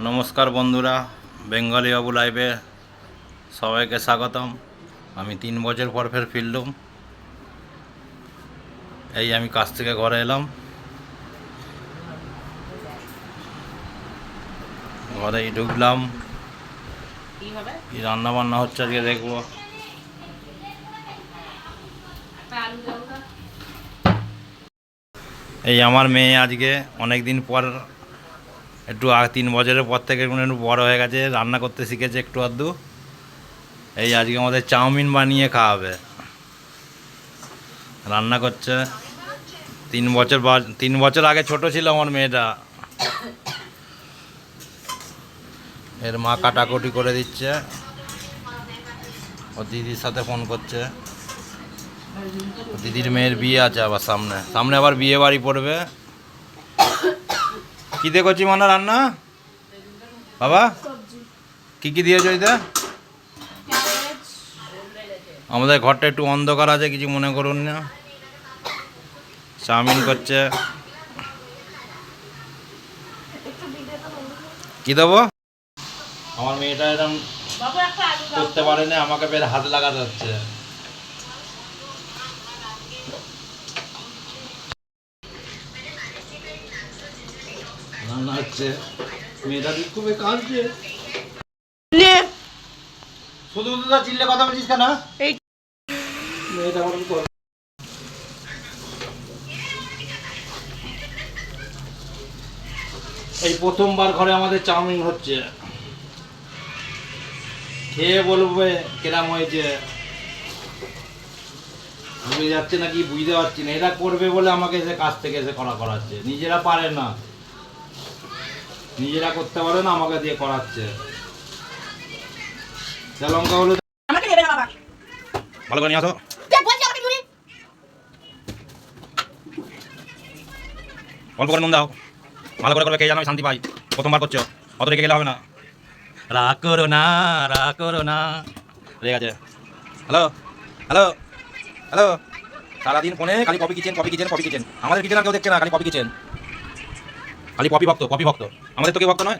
নমস্কার বন্ধুরা, বেঙ্গলি বাবু লাইভে সবাইকে স্বাগতম। আমি 3 বছর পর ফের ফিরলাম। এই আমি কাজ থেকে ঘরে এলাম, ঘরেই ঢুকলাম। কি রান্না বান্না হচ্ছে আজকে দেখবো। এই আমার মেয়ে আজকে অনেক দিন পর একটু 3 বছরের পর থেকে একটু বড় হয়ে গেছে, রান্না করতে শিখেছে একটু আধটু। এই আজকে আমাদের চাউমিন বানিয়ে খাওয়াবে, রান্না করছে। 3 বছর আগে ছোট ছিল আমার মেয়েটা। এর মা কাটাকুটি করে দিচ্ছে, ও দিদির সাথে ফোন করছে। দিদির মেয়ের বিয়ে আছে আবার সামনে আবার বিয়ে বাড়ি পড়বে। কী দিয়ে করছি মানে রান্না বাবা? কি দিয়েছো এতে? আমাদের ঘরটা একটু অন্ধকার আছে, কিছু মনে করুন না। চাউমিন করছে। কি দেবো? আমার মেয়েটা এরকম করতে পারে না, আমাকে বের হাত লাগাতে হচ্ছে। রান্না হচ্ছে, মেয়েটা খুবই কাঁদছে। শুধু চিল্লে কথা বলছিস কেন? মেয়েটা এই প্রথমবার ঘরে আমাদের চাউমিন হচ্ছে, খেয়ে বলবে কেরাম হয়েছে। বুঝে যাচ্ছে নাকি বুঝতে পারছি না। এরা করবে বলে আমাকে এসে কাজ থেকে এসে করাচ্ছে, নিজেরা পারে না, নিজেরা করতে পারে না, আমাকে দিয়ে করাচ্ছে। লঙ্কা হলুদ ভালো করে নিয়ে আসো। অল্প করে নুন দাও, ভালো করে করলে খেয়ে যেন আমি শান্তি পাই। প্রথমবার করছো, অত রেখে গেলে হবে না। রাগ করো না, রেগে গেছে। হ্যালো হ্যালো হ্যালো, সারাদিন ফোনে খালি কপি কিচেন। আমাদের কিচেন আর কেউ দেখছে না, খালি কপি কিচেন, খালি কপি ভক্ত। আমাদের তো কেউ ভক্ত নয়।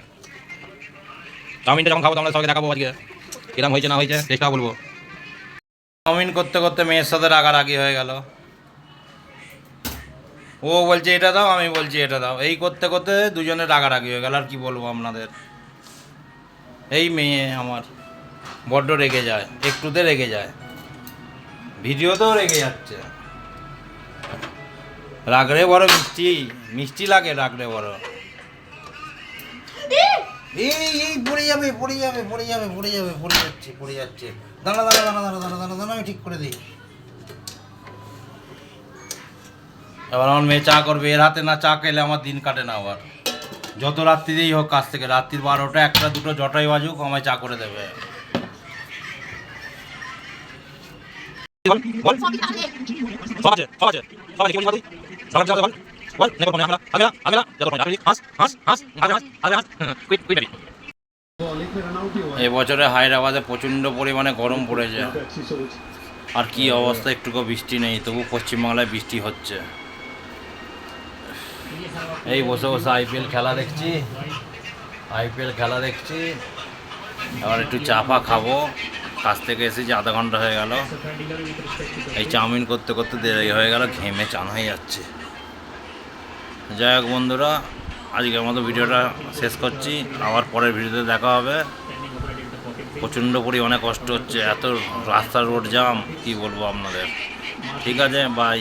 চাউমিনটা যখন খাবো তখন সবাইকে দেখাবো আজকে কিরম হয়েছে না হয়েছে, চেষ্টা বলবো। চাউমিন করতে করতে মেয়ের সাথে রাগারাগি হয়ে গেল। ও বলছে এটা দাও, আমি বলছি এটা দাও। এই করতে করতে দুজনে রাগারাগি হয়ে গেল। আর কি বলবো আপনাদের। এই মেয়ে আমার বড্ড রেগে যায়, একটুতে রেগে যায়, ভিডিওতেও রেগে যাচ্ছে। রাগরে বড় মিষ্টি লাগে, রাগরে বড়। এই পড়ে যাচ্ছে। দাঁড়া, আমি ঠিক করে দিই। এবার আমার মেয়ে চা করবে, এর হাতে না চা খেলে আমার দিন কাটে না। আবার যত রাত্রিতেই হোক কাজ থেকে, রাত্রির 12টা 1টা 2টো যটাই বাজুক, আমায় চা করে দেবে। এবছরে হায়দ্রাবাদে প্রচণ্ড পরিমাণে গরম পড়েছে। আর কি অবস্থা, একটুকু বৃষ্টি নেই, তবু পশ্চিমবাংলায় বৃষ্টি হচ্ছে। এই বসে আইপিএল খেলা দেখছি। এবার একটু চা ফা খাবো। কাজ থেকে এসেছি, আধা ঘন্টা হয়ে গেল। এই চাউমিন করতে করতে দেরি হয়ে গেল, ঘেমে চান হয়ে যাচ্ছে। যাই হোক বন্ধুরা, আজকের মতো ভিডিওটা শেষ করছি। আবার পরের ভিডিওতে দেখা হবে। প্রচণ্ড পরিমাণে কষ্ট হচ্ছে, এত রাস্তার রোড জ্যাম, কি বলবো আপনাদের। ঠিক আছে, বাই।